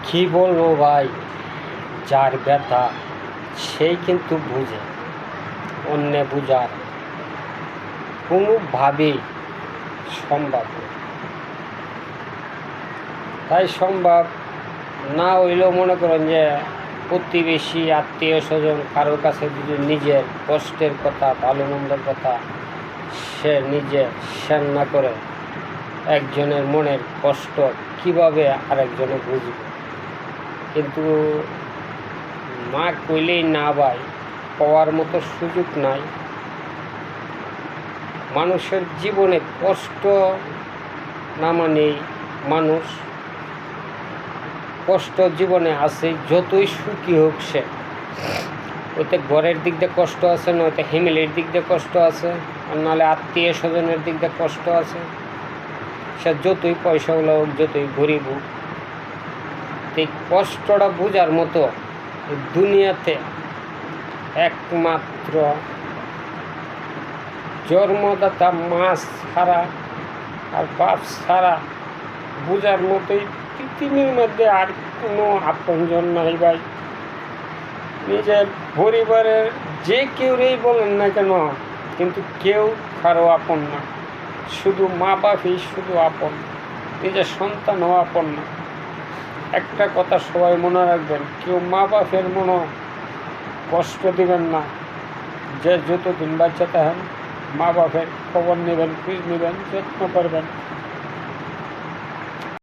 কি বলবো ভাই, যার ব্যথা সেই কিন্তু বুঝে, অন্য বুঝার কোনোভাবেই সম্ভব না। তাই সম্ভব না হইলেও মনে করেন যে প্রতিবেশী আত্মীয় স্বজন কারোর কাছে যদি নিজের কষ্টের কথা ভালো মন্দের কথা সে নিজে শেয়ার না করে একজনের মনের কষ্ট কিভাবে আরেকজনে বুঝবে। কিন্তু মা কইলেই না ভাই, পাওয়ার মতো সুযোগ নাই। মানুষের জীবনে কষ্ট না মানেই মানুষ কষ্ট জীবনে আছে, যতই সুখী হোক সে, ওইতে ঘরের দিক দিয়ে কষ্ট আছে, নয়তো ফ্যামিলির দিক দিয়ে কষ্ট আছে, আর নাহলে আত্মীয় স্বজনের দিক দিয়ে কষ্ট আছে। সে যতই পয়সাওয়ালা হোক, যতই গরিব হোক, এই কষ্টটা বোঝার মতো দুনিয়াতে একমাত্র জন্মদাতা মা ছাড়া আর বাপ ছাড়া বোঝার মতোই পৃথিবীর মধ্যে আর কোনো আপনজন নাই ভাই। নিজের পরিবারের যে কেউরেই বলেন না কেন, কিন্তু কেউ কারো আপন না, শুধু মা বাপই শুধু আপন, নিজের সন্তানও আপন না। একটা কথা সবাই মনে রাখবেন, কেউ মা বাপের মনে কষ্ট দিবেন না। যে যতদিন বাচ্চা থাকেন মা বাপের খবর নেবেন, খোঁজ নেবেন, যত্ন করবেন।